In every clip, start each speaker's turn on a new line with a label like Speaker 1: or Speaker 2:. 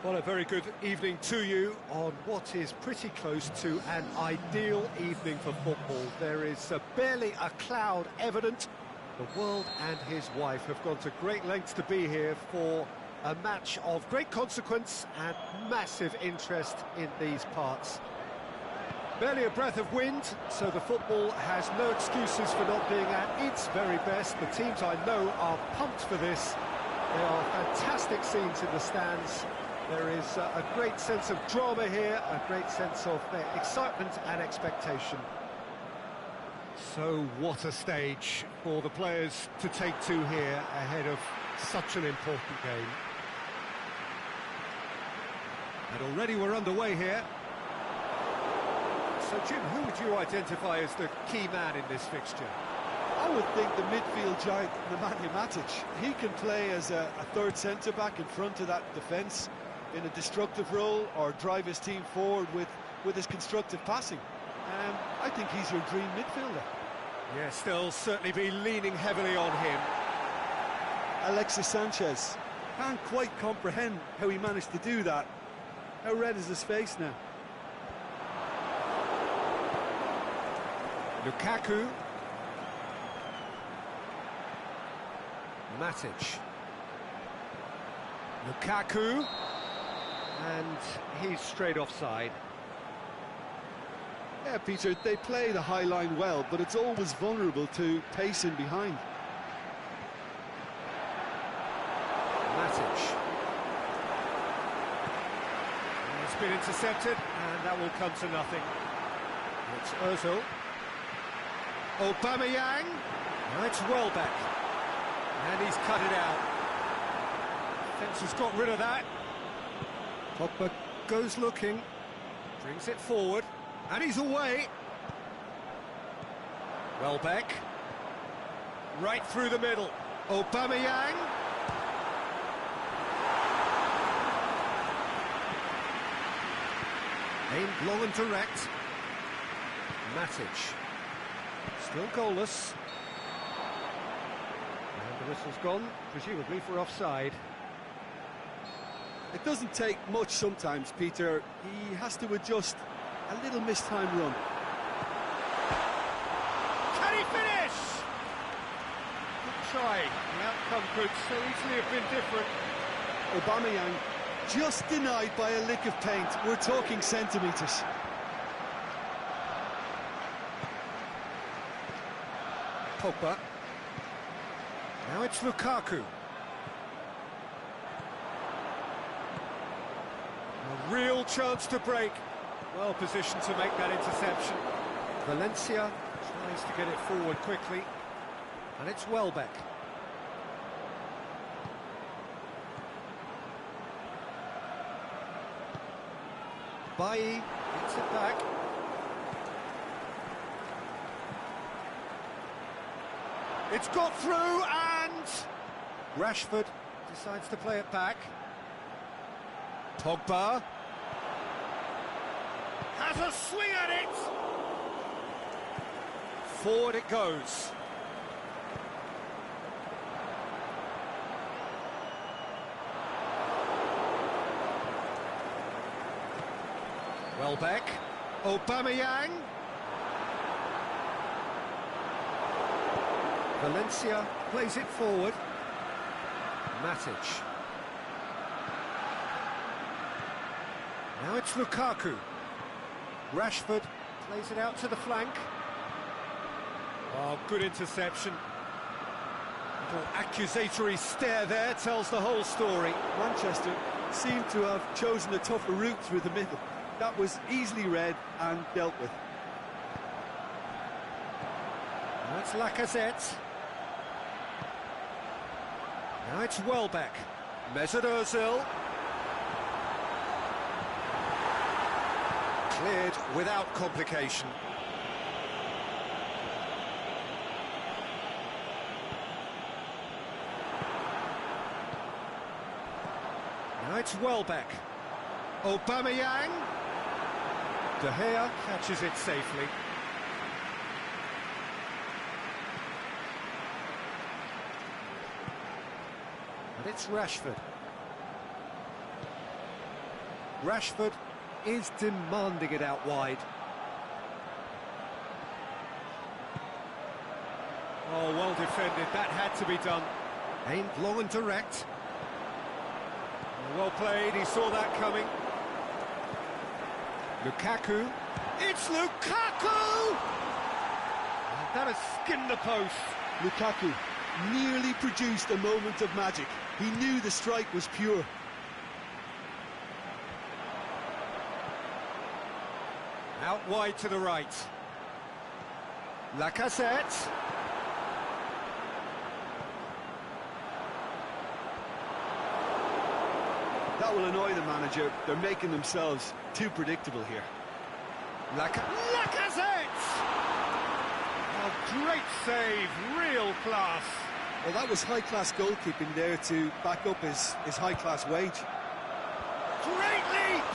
Speaker 1: Well, a very good evening to you on what is pretty close to an ideal evening for football. There is barely a cloud evident. The world and his wife have gone to great lengths to be here for a match of great consequence and massive interest in these parts. Barely a breath of wind, so the football has no excuses for not being at its very best. The teams I know are pumped for this. There are fantastic scenes in the stands. There is a great sense of drama here, a great sense of excitement and expectation. So what a stage for the players to take to here ahead of such an important game. And already we're underway here. So Jim, who would you identify as the key man in this fixture?
Speaker 2: I would think the midfield giant, Nemanja Matic. He can play as a third centre-back in front of that defence in a destructive role, or drive his team forward with his constructive passing. I think he's your dream midfielder.
Speaker 1: Yes, they'll certainly be leaning heavily on him.
Speaker 2: Alexis Sanchez. Can't quite comprehend how he managed to do that. How red is his face now?
Speaker 1: Lukaku. Matic. Lukaku. And he's straight offside.
Speaker 2: Yeah, Peter, they play the high line well, but it's always vulnerable to pace in behind.
Speaker 1: Matic. It's been intercepted, and that will come to nothing. It's Ozil. Aubameyang. Now it's Welbeck. And he's cut it out. Defence has got rid of that. Pogba goes looking, brings it forward, and he's away. Welbeck, right through the middle. Aubameyang. Aimed long and direct. Matic, still goalless. And the whistle's gone, presumably for offside.
Speaker 2: It doesn't take much sometimes, Peter. He has to adjust a little mistimed run.
Speaker 1: Can he finish? Good try. The outcome could so easily have been different.
Speaker 2: Aubameyang just denied by a lick of paint. We're talking centimetres.
Speaker 1: Pogba. Now it's Lukaku. A real chance to break. Well positioned to make that interception. Valencia tries to get it forward quickly. And it's Welbeck. Bailly gets it back. It's got through, and Rashford decides to play it back. Pogba has a swing at it. Forward it goes. Welbeck, Aubameyang. Valencia plays it forward. Matic. Now it's Lukaku. Rashford plays it out to the flank. Oh, good interception. Little accusatory stare there tells the whole story.
Speaker 2: Manchester seemed to have chosen a tougher route through the middle. That was easily read and dealt with.
Speaker 1: Now it's Lacazette. Now it's Welbeck. Mesut Ozil. Cleared without complication. Now it's Welbeck. Aubameyang. De Gea catches it safely. And it's Rashford. Rashford is demanding it out wide. Oh, well defended, that had to be done. Aimed long and direct. Well played, he saw that coming. Lukaku. It's Lukaku! And that has skinned the post.
Speaker 2: Lukaku nearly produced a moment of magic. He knew the strike was pure.
Speaker 1: Out wide to the right. Lacazette.
Speaker 2: That will annoy the manager. They're making themselves too predictable here.
Speaker 1: Lacazette! Oh, great save, real class.
Speaker 2: Well, that was high-class goalkeeping there to back up his high-class wage.
Speaker 1: Great leap!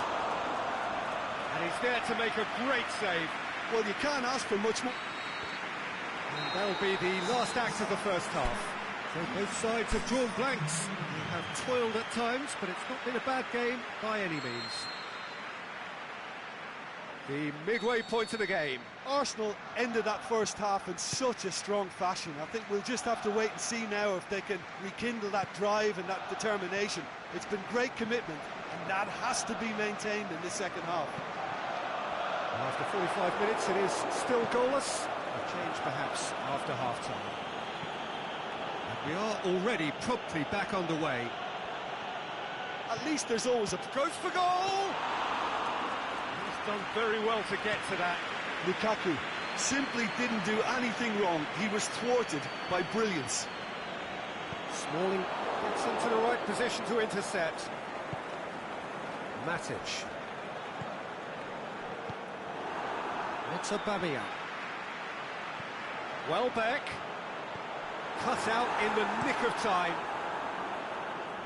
Speaker 1: And he's there to make a great save.
Speaker 2: Well, you can't ask for much more.
Speaker 1: And that'll be the last act of the first half. So both sides have drawn blanks. They have toiled at times, but it's not been a bad game by any means. The midway point of the game.
Speaker 2: Arsenal ended that first half in such a strong fashion. I think we'll just have to wait and see now if they can rekindle that drive and that determination. It's been great commitment, and that has to be maintained in the second half.
Speaker 1: After 45 minutes, it is still goalless. A change perhaps after half-time. And we are already promptly back underway.
Speaker 2: At least there's always a...
Speaker 1: Goes for goal! He's done very well to get to that.
Speaker 2: Lukaku simply didn't do anything wrong. He was thwarted by brilliance.
Speaker 1: Smalling gets into the right position to intercept. Matic. It's Aubameyang. Welbeck. Cut out in the nick of time.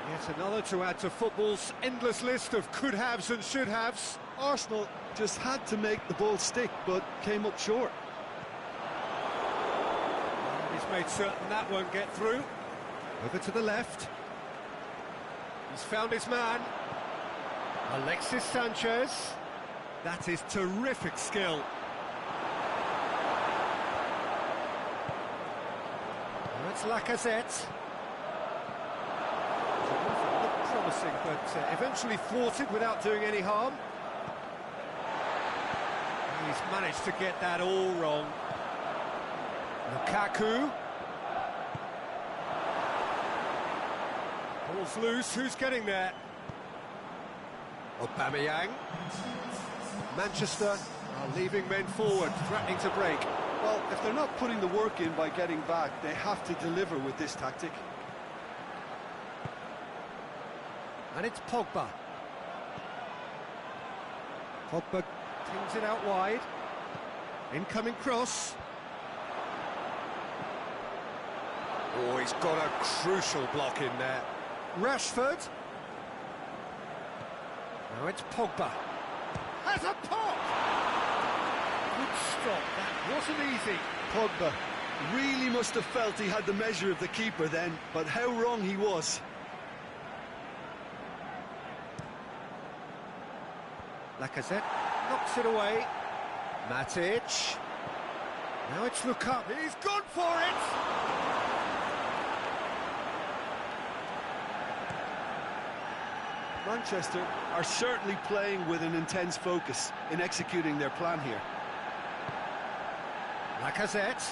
Speaker 1: Yet another to add to football's endless list of could-haves and should-haves.
Speaker 2: Arsenal just had to make the ball stick, but came up short.
Speaker 1: And he's made certain that won't get through. Over to the left. He's found his man. Alexis Sanchez. That is terrific skill. Now it's Lacazette. Looked promising, but eventually thwarted without doing any harm. He's managed to get that all wrong. Lukaku. Ball's loose, who's getting there? Aubameyang. Manchester are leaving men forward, threatening to break.
Speaker 2: Well, if they're not putting the work in by getting back, they have to deliver with this tactic.
Speaker 1: And it's Pogba. Pogba tings it out wide. Incoming cross. Oh, he's got a crucial block in there. Rashford. Now it's Pogba. Has a pop! Good stop, that wasn't easy.
Speaker 2: Pogba really must have felt he had the measure of the keeper then, but how wrong he was.
Speaker 1: Lacazette knocks it away. Matic. Now it's Lukaku. He's gone for it!
Speaker 2: Manchester are certainly playing with an intense focus in executing their plan here.
Speaker 1: Lacazette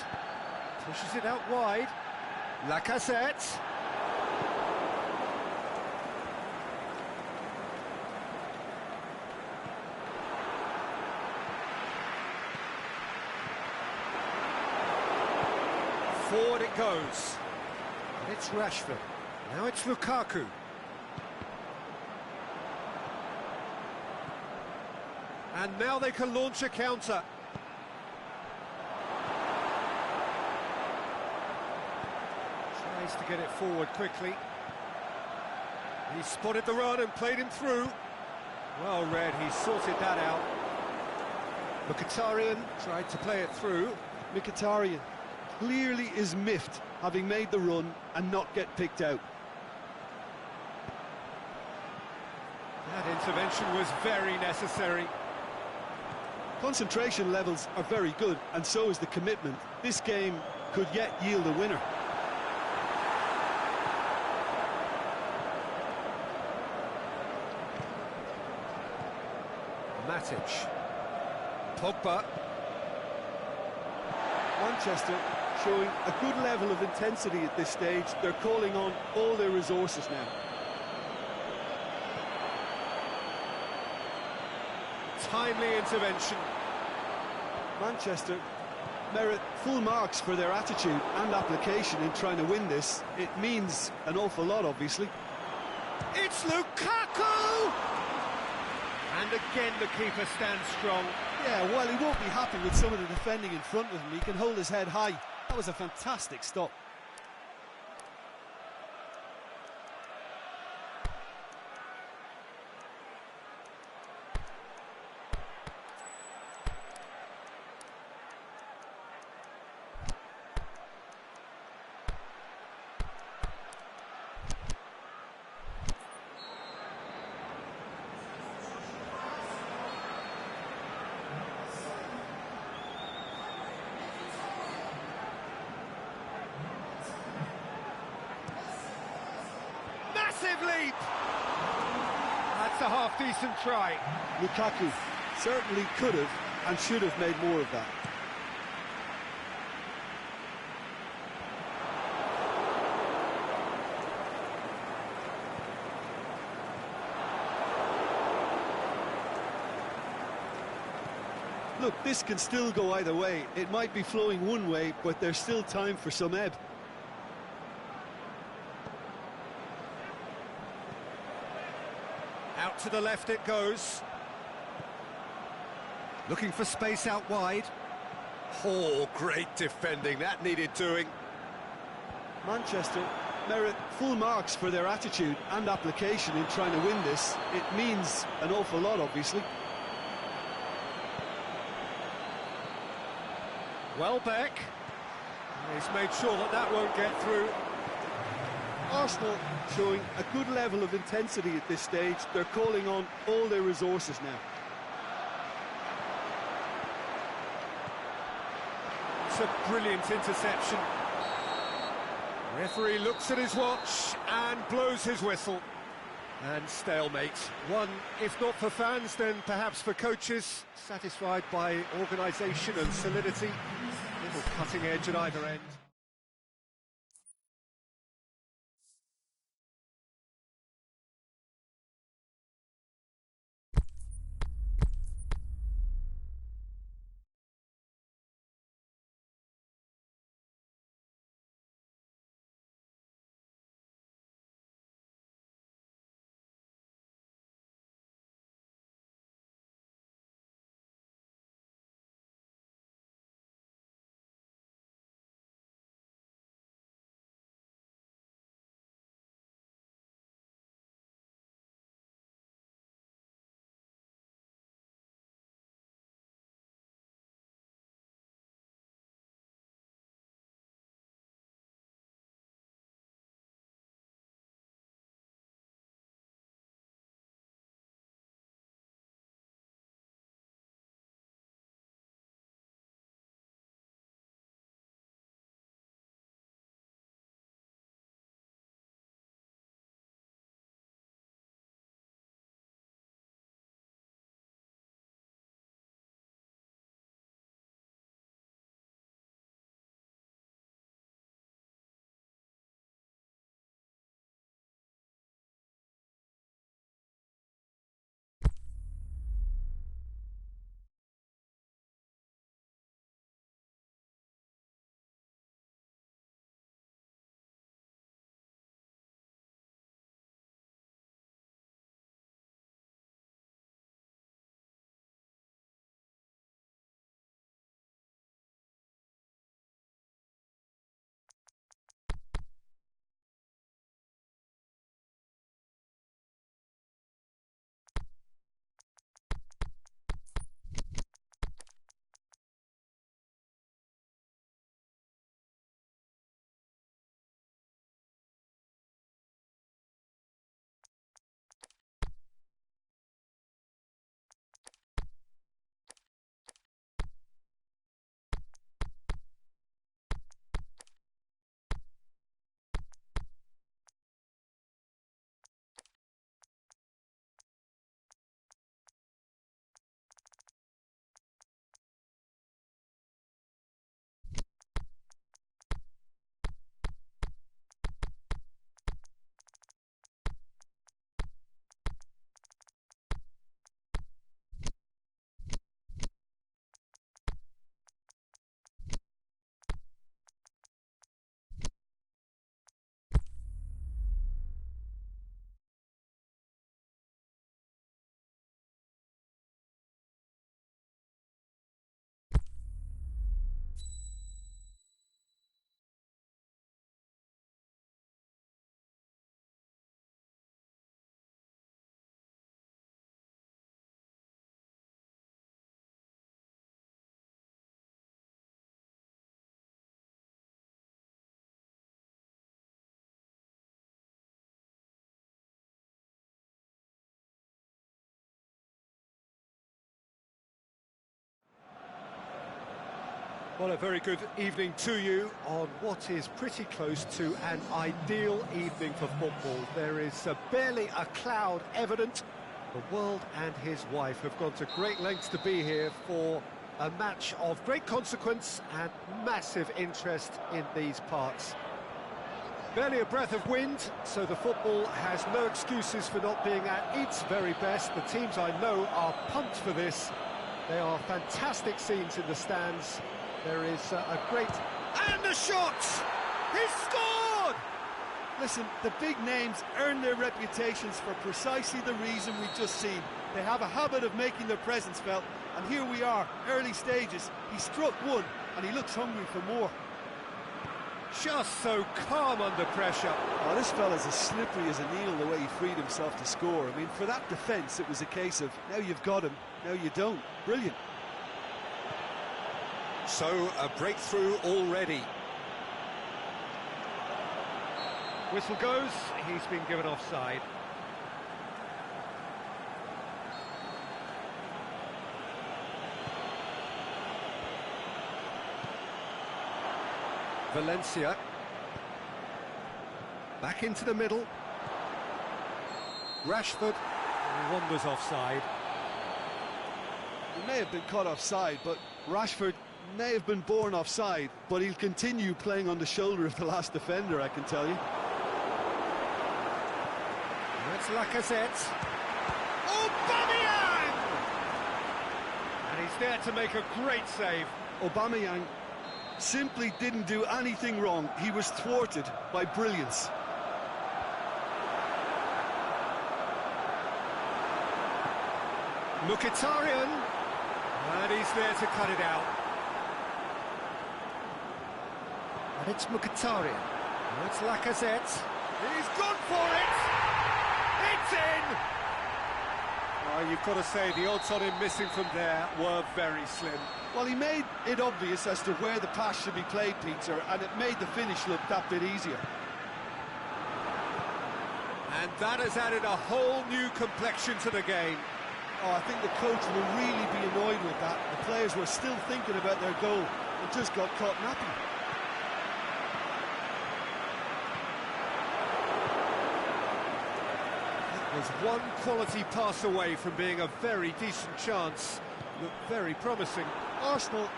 Speaker 1: pushes it out wide. Lacazette. Forward it goes. And it's Rashford. Now it's Lukaku. And now they can launch a counter. Tries to get it forward quickly. He spotted the run and played him through. Well read, he sorted that out. Mkhitaryan tried to play it through.
Speaker 2: Mkhitaryan clearly is miffed, having made the run and not get picked out.
Speaker 1: That intervention was very necessary.
Speaker 2: Concentration levels are very good, and so is the commitment. This game could yet yield a winner.
Speaker 1: Matic. Pogba.
Speaker 2: Manchester showing a good level of intensity at this stage. They're calling on all their resources now.
Speaker 1: Timely intervention.
Speaker 2: Manchester merit full marks for their attitude and application in trying to win this. It means an awful lot, obviously.
Speaker 1: It's Lukaku! And again the keeper stands strong.
Speaker 2: Yeah, while he won't be happy with some of the defending in front of him, he can hold his head high. That was a fantastic stop.
Speaker 1: Massive leap! That's a half-decent try.
Speaker 2: Lukaku certainly could have and should have made more of that. Look, this can still go either way. It might be flowing one way, but there's still time for some ebb.
Speaker 1: Out to the left it goes. Looking for space out wide. Oh, great defending. That needed doing.
Speaker 2: Manchester merit full marks for their attitude and application in trying to win this. It means an awful lot, obviously.
Speaker 1: Welbeck. He's made sure that that won't get through.
Speaker 2: Arsenal showing a good level of intensity at this stage. They're calling on all their resources now.
Speaker 1: It's a brilliant interception. Referee looks at his watch and blows his whistle. And stalemate. One, if not for fans, then perhaps for coaches, satisfied by organisation and solidity. Little cutting edge at either end. Well, a very good evening to you on what is pretty close to an ideal evening for football. There is barely a cloud evident. The world and his wife have gone to great lengths to be here for a match of great consequence and massive interest in these parts. Barely a breath of wind, so the football has no excuses for not being at its very best. The teams I know are pumped for this. They are fantastic scenes in the stands. There is a great...
Speaker 2: And the shot! He scored! Listen, the big names earn their reputations for precisely the reason we've just seen. They have a habit of making their presence felt, and here we are, early stages. He struck one, and he looks hungry for more.
Speaker 1: Just so calm under pressure.
Speaker 2: Oh, this fella's as slippery as a needle the way he freed himself to score. I mean, for that defence, it was a case of, now you've got him, now you don't. Brilliant.
Speaker 1: So, a breakthrough already. Whistle goes, he's been given offside. Valencia. Back into the middle. Rashford wanders offside.
Speaker 2: He may have been caught offside, but Rashford may have been born offside, but he'll continue playing on the shoulder of the last defender, I can tell you.
Speaker 1: That's Lacazette. Aubameyang! And he's there to make a great save.
Speaker 2: Aubameyang simply didn't do anything wrong. He was thwarted by brilliance.
Speaker 1: Mkhitaryan, and he's there to cut it out. And it's Mkhitaryan. And it's Lacazette. He's gone for it! It's in! Oh, you've got to say, the odds on him missing from there were very slim.
Speaker 2: Well, he made it obvious as to where the pass should be played, Peter, and it made the finish look that bit easier.
Speaker 1: And that has added a whole new complexion to the game.
Speaker 2: Oh, I think the coach will really be annoyed with that. The players were still thinking about their goal and just got caught napping.
Speaker 1: That was one quality pass away from being a very decent chance. Looked very promising.
Speaker 2: Arsenal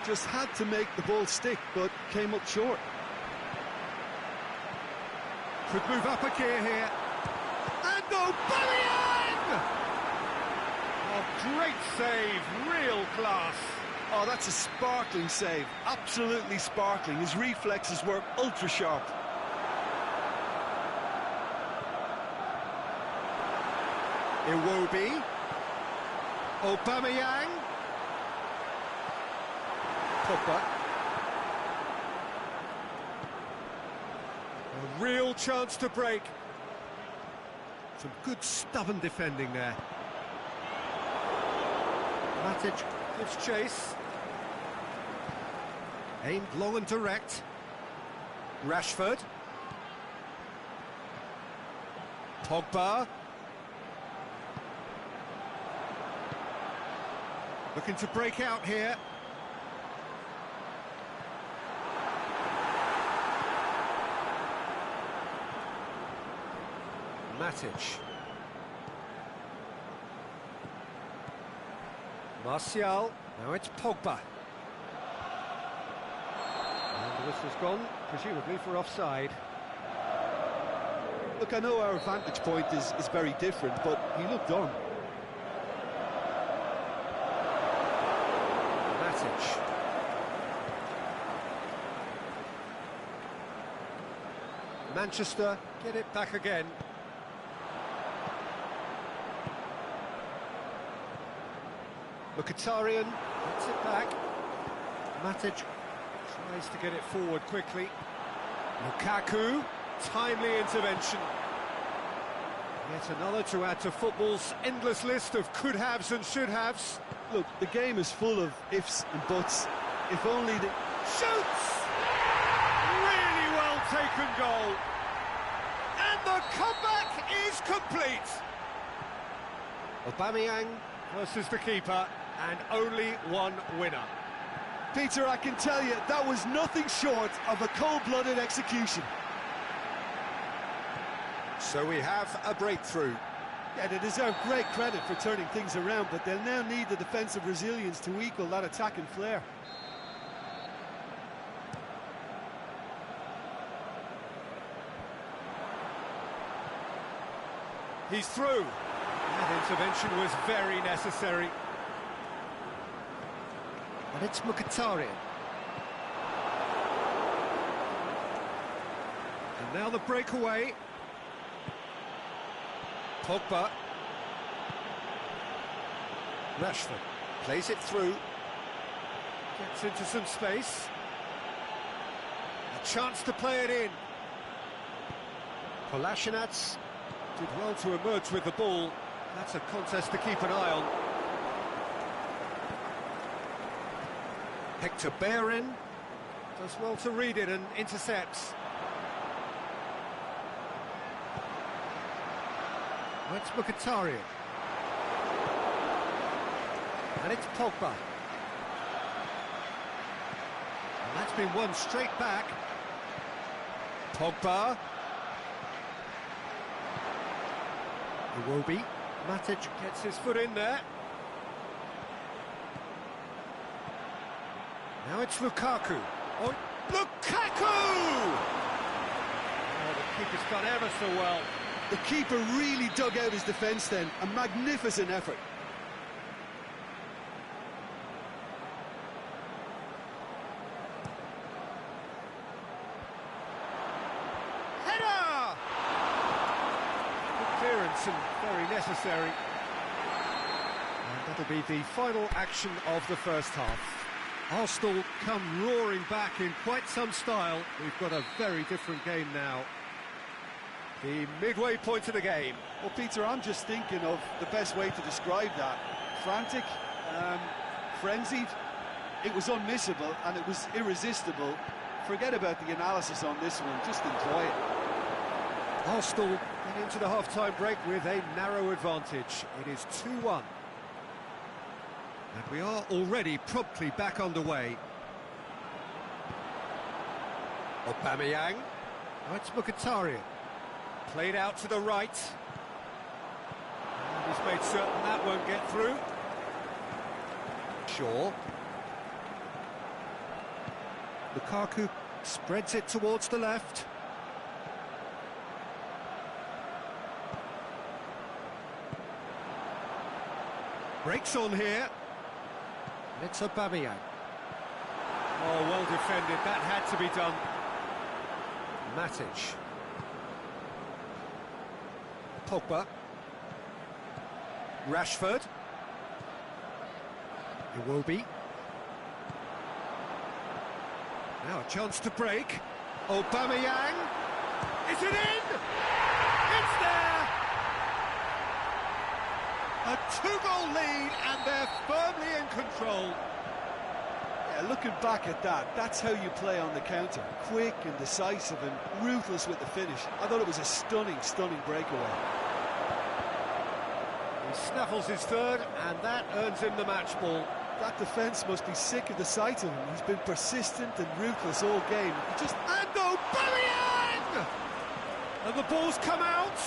Speaker 2: just had to make the ball stick, but came up short.
Speaker 1: Could move up a gear here. And Aubameyang! Oh, great save, real class.
Speaker 2: Oh, that's a sparkling save, absolutely sparkling. His reflexes were ultra sharp.
Speaker 1: Iwobi. Aubameyang. Pogba. A real chance to break. Some good stubborn defending there. Matic gives chase. Aimed long and direct. Rashford. Pogba. Looking to break out here. Matic. Martial, now it's Pogba. And the whistle's gone, presumably for offside.
Speaker 2: Look, I know our vantage point is very different, but he looked on.
Speaker 1: Matic. Manchester get it back again. Mkhitaryan gets it back. Matic tries to get it forward quickly. Lukaku, timely intervention. Yet another to add to football's endless list of could-haves and should-haves.
Speaker 2: Look, the game is full of ifs and buts. If only the...
Speaker 1: Shoots! Really well taken goal. And the comeback is complete. Aubameyang versus the keeper, and only one winner.
Speaker 2: Peter, I can tell you, that was nothing short of a cold-blooded execution.
Speaker 1: So we have a breakthrough.
Speaker 2: Yeah, they deserve great credit for turning things around, but they'll now need the defensive resilience to equal that attacking flair.
Speaker 1: He's through. That intervention was very necessary. And it's Mkhitaryan. And now the breakaway. Pogba. Rashford plays it through. Gets into some space. A chance to play it in. Kolasinac did well to emerge with the ball. That's a contest to keep an eye on. Hector Bellerin does well to read it and intercepts. That's Mkhitaryan. And it's Pogba. And that's been won straight back. Pogba. Iwobi. Matic gets his foot in there. Now it's Lukaku. Oh, Lukaku! Oh, the keeper's done ever so well.
Speaker 2: The keeper really dug out his defence then. A magnificent effort.
Speaker 1: Header! Good clearance and very necessary. And that'll be the final action of the first half. Arsenal come roaring back in quite some style. We've got a very different game now. The midway point of the game.
Speaker 2: Well, Peter, I'm just thinking of the best way to describe that. Frantic, frenzied. It was unmissable and it was irresistible. Forget about the analysis on this one, just enjoy it.
Speaker 1: Arsenal get into the half-time break with a narrow advantage. It is 2-1. And we are already promptly back underway. Aubameyang. Oh, it's Mkhitaryan. Played out to the right. And he's made certain that won't get through. Shaw. Lukaku spreads it towards the left. Breaks on here. And it's Aubameyang. Oh, well defended. That had to be done. Matic. Pogba. Rashford. Iwobi. Now a chance to break. Aubameyang. Is it in? It's there! A two-goal lead and they're firmly in control.
Speaker 2: Yeah, looking back at that, that's how you play on the counter. Quick and decisive and ruthless with the finish. I thought it was a stunning, stunning breakaway.
Speaker 1: He snaffles his third, and that earns him the match ball.
Speaker 2: That defence must be sick of the sight of him. He's been persistent and ruthless all game. He just...
Speaker 1: And Aubameyang! And the ball's come out.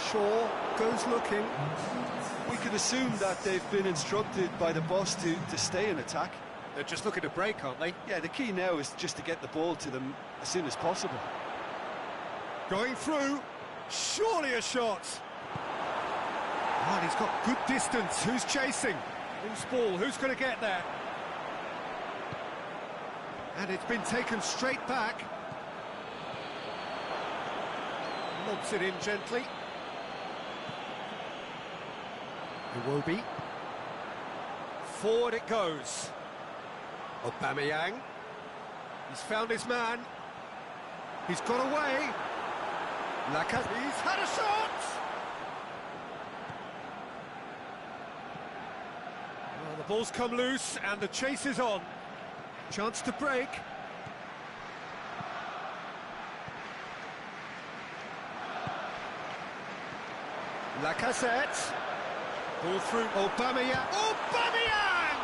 Speaker 1: Shaw goes looking.
Speaker 2: We could assume that they've been instructed by the boss to stay in attack.
Speaker 1: They're just looking to break, aren't they?
Speaker 2: Yeah, the key now is just to get the ball to them as soon as possible.
Speaker 1: Going through. Surely a shot. And he's got good distance. Who's chasing? Loose ball. Who's going to get there? And it's been taken straight back. Lobs it in gently. Iwobi. Forward it goes. Aubameyang. He's found his man. He's got away. Lacazette. He's had a shot. Well, the ball's come loose and the chase is on. Chance to break. Lacazette. Ball through Aubameyang. Aubameyang!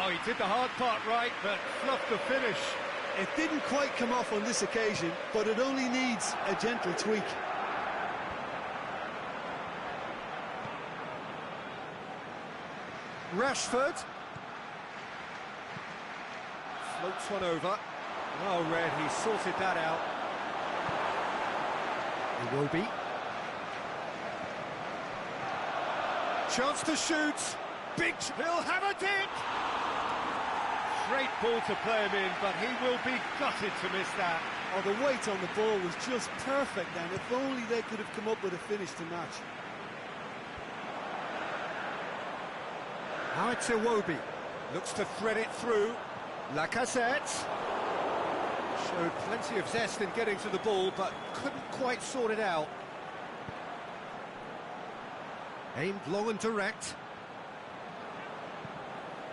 Speaker 1: Oh, he did the hard part right, but fluffed the finish.
Speaker 2: It didn't quite come off on this occasion, but it only needs a gentle tweak.
Speaker 1: Rashford. Floats one over. Oh, Red, he sorted that out. Iwobi. Chance to shoot. Big, he'll have a dip. Great ball to play him in, but he will be gutted to miss that.
Speaker 2: Oh, the weight on the ball was just perfect then. If only they could have come up with a finish to match.
Speaker 1: Now it's Iwobi. Looks to thread it through. Lacazette. Showed plenty of zest in getting to the ball, but couldn't quite sort it out. Aimed long and direct.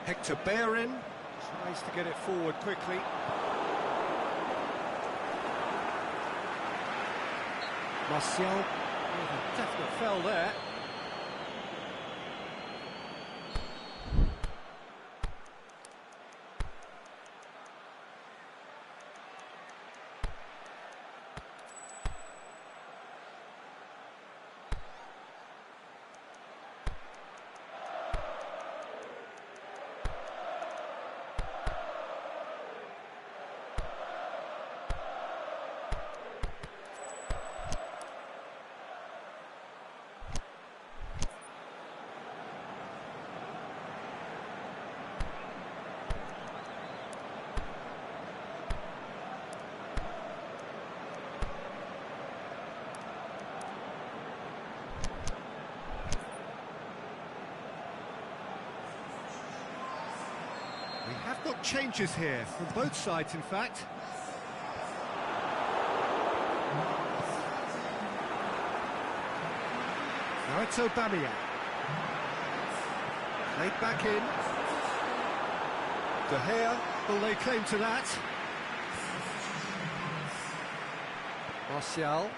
Speaker 1: Hector Bellerin tries to get it forward quickly. Martial, a definite fell there. We have got changes here, from both sides in fact. Now it's Aubameyang. Played back in. De Gea will lay claim to that. Martial.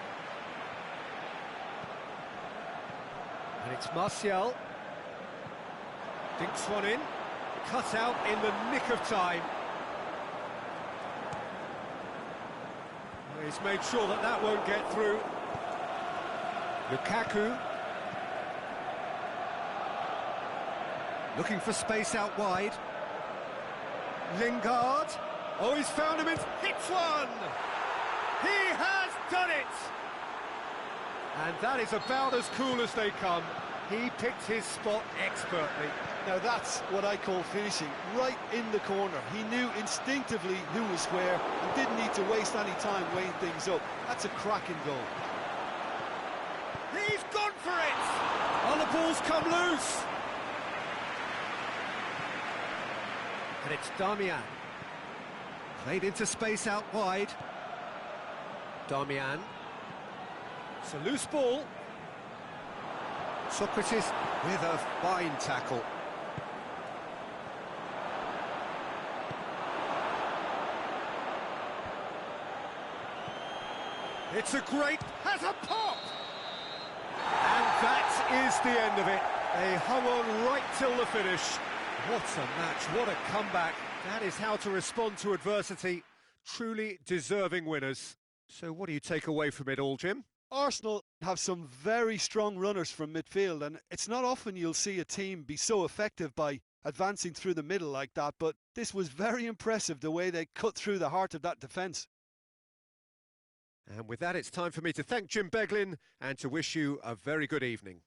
Speaker 1: And it's Martial. Dinks one in. Cut out in the nick of time. He's made sure that that won't get through. Lukaku. Looking for space out wide. Lingard. Oh, he's found him and hits one! He has done it! And that is about as cool as they come. He picked his spot expertly.
Speaker 2: Now that's what I call finishing, right in the corner. He knew instinctively who was where and didn't need to waste any time weighing things up. That's a cracking goal.
Speaker 1: He's gone for it! Oh, the ball's come loose! And it's Darmian. Played into space out wide. Darmian. It's a loose ball. Socrates with a fine tackle. It's a great, has a pop! And that is the end of it. They hung on right till the finish. What a match, what a comeback. That is how to respond to adversity. Truly deserving winners. So what do you take away from it all, Jim?
Speaker 2: Arsenal have some very strong runners from midfield, and it's not often you'll see a team be so effective by advancing through the middle like that, but this was very impressive, the way they cut through the heart of that defence.
Speaker 1: And with that, it's time for me to thank Jim Beglin and to wish you a very good evening.